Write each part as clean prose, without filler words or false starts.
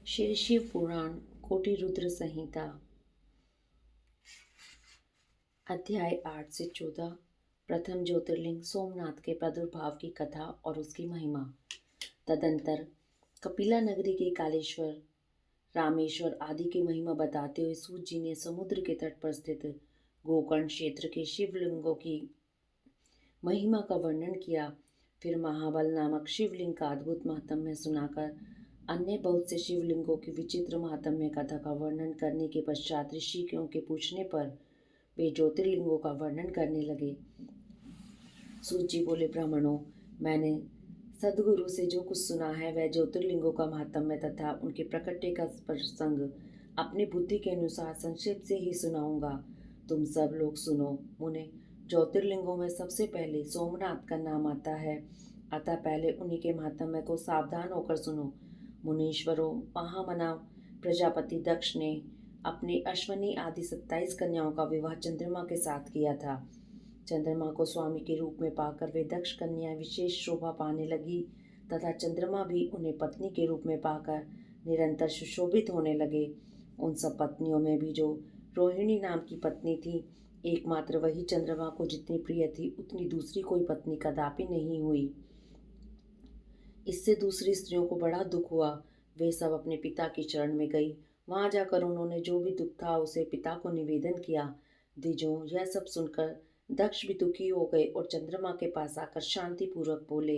श्री शिव पुराण कोटि रुद्र संहिता अध्याय 8 से 14। प्रथम ज्योतिर्लिंग सोमनाथ के प्रादुर्भाव की कथा और उसकी महिमा। तदंतर कपिला नगरी के कालेश्वर, रामेश्वर आदि की महिमा बताते हुए सूत जी ने समुद्र के तट पर स्थित गोकर्ण क्षेत्र के शिवलिंगों की महिमा का वर्णन किया। फिर महाबल नामक शिवलिंग का अद्भुत महात्म्य सुनाकर अन्य बहुत से शिवलिंगों की विचित्र महात्म्य कथा का वर्णन करने के पश्चात ऋषियों के पूछने पर वे ज्योतिर्लिंगों का वर्णन करने लगे। सूत जी बोले, ब्राह्मणों, मैंने सदगुरु से जो कुछ सुना है वह ज्योतिर्लिंगों का महात्म्य तथा उनके प्रकटे का प्रसंग अपनी बुद्धि के अनुसार संक्षेप से ही सुनाऊंगा। तुम सब लोग सुनो। मुने, ज्योतिर्लिंगों में सबसे पहले सोमनाथ का नाम आता है, अतः पहले उन्हीं के महात्म्य को सावधान होकर सुनो। मुनीश्वरों, महामना प्रजापति दक्ष ने अपनी अश्वनी आदि 27 कन्याओं का विवाह चंद्रमा के साथ किया था। चंद्रमा को स्वामी के रूप में पाकर वे दक्ष कन्याएं विशेष शोभा पाने लगी तथा चंद्रमा भी उन्हें पत्नी के रूप में पाकर निरंतर सुशोभित होने लगे। उन सब पत्नियों में भी जो रोहिणी नाम की पत्नी थी, एकमात्र वही चंद्रमा को जितनी प्रिय थी उतनी दूसरी कोई पत्नी कदापि नहीं हुई। इससे दूसरी स्त्रियों को बड़ा दुख हुआ। वे सब अपने पिता की शरण में गई। वहां जाकर उन्होंने जो भी दुख था उसे पिता को निवेदन किया। द्विजों, यह सब सुनकर दक्ष भी दुखी हो गए और चंद्रमा के पास आकर शांतिपूर्वक बोले।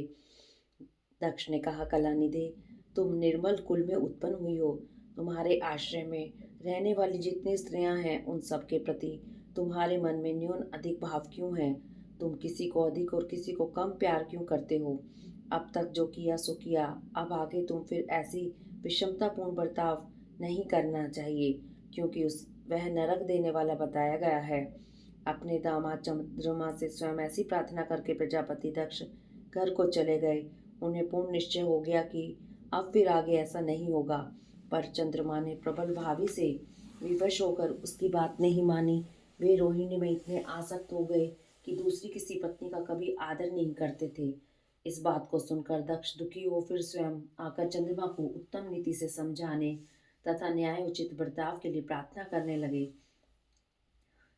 दक्ष ने कहा, कलानिधे, तुम निर्मल कुल में उत्पन्न हुई हो। तुम्हारे आश्रय में रहने वाली जितनी स्त्रियां हैं उन सब के प्रति तुम्हारे मन में न्यून अधिक भाव क्यों है? तुम किसी को अधिक और किसी को कम प्यार क्यों करते हो? अब तक जो किया सो किया, अब आगे तुम फिर ऐसी विषमतापूर्ण बर्ताव नहीं करना चाहिए, क्योंकि वह नरक देने वाला बताया गया है। अपने दामाद चंद्रमा से स्वयं ऐसी प्रार्थना करके प्रजापति दक्ष घर को चले गए। उन्हें पूर्ण निश्चय हो गया कि अब फिर आगे ऐसा नहीं होगा, पर चंद्रमा ने प्रबल भावी से विवश होकर उसकी बात नहीं मानी। वे रोहिणी में इतने आसक्त हो गए कि दूसरी किसी पत्नी का कभी आदर नहीं करते थे। इस बात को सुनकर दक्ष दुखी हो फिर स्वयं आकर चंद्रमा को उत्तम नीति से समझाने तथा न्याय उचित बर्ताव के लिए प्रार्थना करने लगे।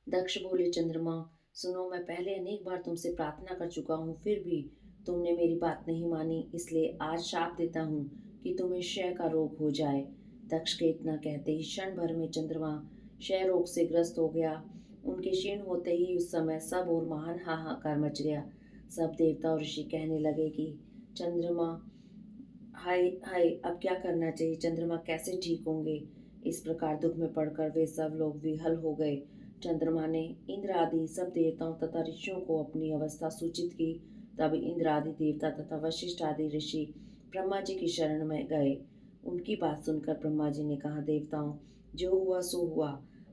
दक्ष बोले, चंद्रमा, सुनो, मैं पहले अनेक बार तुमसे प्रार्थना कर चुका हूँ, फिर भी तुमने मेरी बात नहीं मानी, इसलिए आज शाप देता हूँ कि तुम्हें क्षय का रोग हो जाए। दक्ष के इतना कहते ही क्षण भर में चंद्रमा क्षय रोग से ग्रस्त हो गया। उनके क्षीण होते ही उस समय सब और महान हाहाकार मच गया। सब देवता और ऋषि कहने लगे कि चंद्रमा, हाय हाय, अब क्या करना चाहिए? चंद्रमा कैसे ठीक होंगे? इस प्रकार दुख में पड़कर वे सब लोग विहल हो गए। चंद्रमा ने इंद्र आदि सब देवताओं तथा ऋषियों को अपनी अवस्था सूचित की। तब इंद्र आदि देवता तथा वशिष्ठ आदि ऋषि ब्रह्मा जी की शरण में गए। उनकी बात सुनकर ब्रह्मा जी ने कहा, देवताओं, जो हुआ सो हुआ,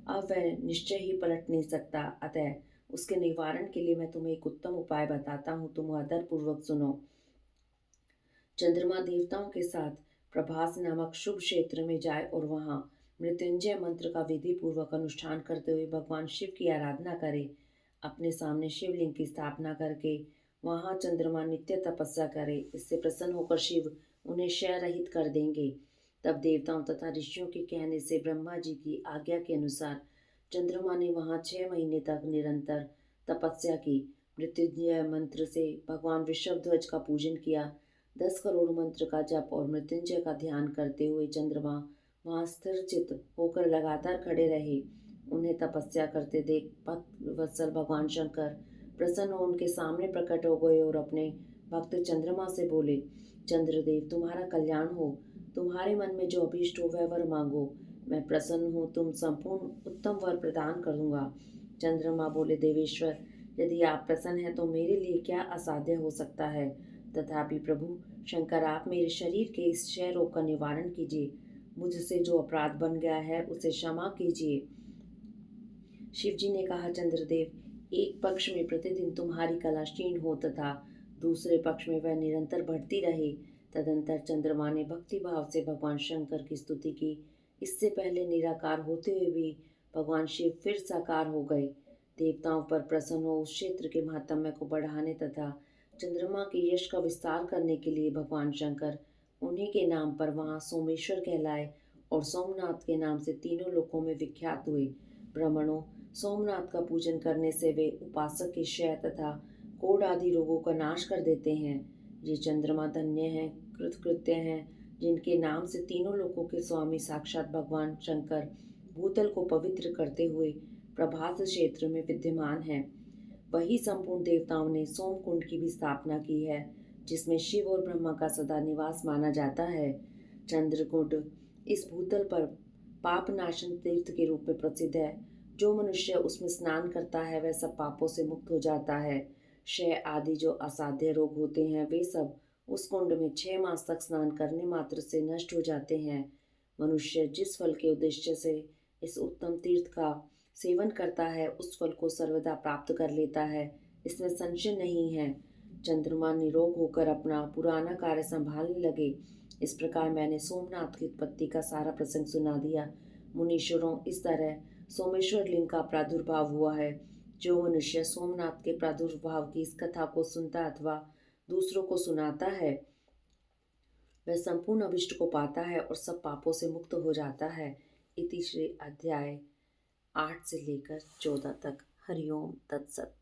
अब वह निश्चय ही पलट नहीं सकता, अतः उसके निवारण के लिए मैं तुम्हें एक उत्तम उपाय बताता हूँ, तुम आदर पूर्वक सुनो। चंद्रमा देवताओं के साथ प्रभास नामक शुभ क्षेत्र में जाए और वहां मृत्युंजय मंत्र का विधि पूर्वक अनुष्ठान करते हुए भगवान शिव की आराधना करे। अपने सामने शिवलिंग की स्थापना करके वहां चंद्रमा नित्य तपस्या करे। इससे प्रसन्न होकर शिव उन्हें क्षय रहित कर देंगे। तब देवताओं तथा ऋषियों के कहने से ब्रह्मा जी की आज्ञा के अनुसार चंद्रमा ने वहां 6 महीने तक निरंतर तपस्या की। मृत्युंजय मंत्र से भगवान ऋषभध्वज का पूजन किया। 10 करोड़ मंत्र का जप और मृत्युंजय का ध्यान करते हुए चंद्रमा वहां स्थिर चित होकर लगातार खड़े रहे। उन्हें तपस्या करते देख भक्त वत्सल भगवान शंकर प्रसन्न हो उनके सामने प्रकट हो गए और अपने भक्त चंद्रमा से बोले, चंद्रदेव, तुम्हारा कल्याण हो। तुम्हारे मन में जो अभीष्ट हो वह वर मांगो, मैं प्रसन्न हूँ, तुम संपूर्ण उत्तम वर प्रदान करूंगा। चंद्रमा बोले, देवेश्वर, यदि आप प्रसन्न हैं तो मेरे लिए क्या असाध्य हो सकता है? तथापि प्रभु शंकर, आप मेरे शरीर के इस क्षय रोग का निवारण कीजिए। मुझसे जो अपराध बन गया है उसे क्षमा कीजिए। शिव जी ने कहा, चंद्रदेव, एक पक्ष में प्रतिदिन तुम्हारी कला क्षीण हो तथा दूसरे पक्ष में वह निरंतर बढ़ती रहे। तदंतर चंद्रमा ने भक्ति भाव से भगवान शंकर की स्तुति की। इससे पहले निराकार होते हुए भी भगवान शिव फिर साकार हो गए। देवताओं पर प्रसन्न हो उस क्षेत्र के महात्म्य को बढ़ाने तथा चंद्रमा के यश का विस्तार करने के लिए भगवान शंकर उन्हीं के नाम पर वहां सोमेश्वर कहलाए और सोमनाथ के नाम से तीनों लोकों में विख्यात हुए। ब्राह्मणों, सोमनाथ का पूजन करने से वे उपासक के क्षय तथा कोढ़ आदि रोगों का नाश कर देते हैं। ये चंद्रमा धन्य हैं, कृतकृत्य हैं, जिनके नाम से तीनों लोकों के स्वामी साक्षात भगवान शंकर भूतल को पवित्र करते हुए प्रभास क्षेत्र में विद्यमान हैं। वही संपूर्ण देवताओं ने सोमकुंड की भी स्थापना की है, जिसमें शिव और ब्रह्मा का सदा निवास माना जाता है। चंद्रकुंड इस भूतल पर पापनाशन तीर्थ के रूप में प्रसिद्ध है। जो मनुष्य उसमें स्नान करता है वह सब पापों से मुक्त हो जाता है। क्षय आदि जो असाध्य रोग होते हैं वे सब उस कुंड में 6 मास तक स्नान करने मात्र से नष्ट हो जाते हैं। मनुष्य जिस फल के उद्देश्य से इस उत्तम तीर्थ का सेवन करता है उस फल को सर्वदा प्राप्त कर लेता है, इसमें संशय नहीं है। चंद्रमा निरोग होकर अपना पुराना कार्य संभालने लगे। इस प्रकार मैंने सोमनाथ की उत्पत्ति का सारा प्रसंग सुना दिया। मुनीश्वरों, इस तरह सोमेश्वर लिंग का प्रादुर्भाव हुआ है। जो मनुष्य सोमनाथ के प्रादुर्भाव की इस कथा को सुनता अथवा दूसरों को सुनाता है वह संपूर्ण अभिष्ट को पाता है और सब पापों से मुक्त हो जाता है। इति श्री अध्याय 8 से लेकर 14 तक। हरिओम तत्सत।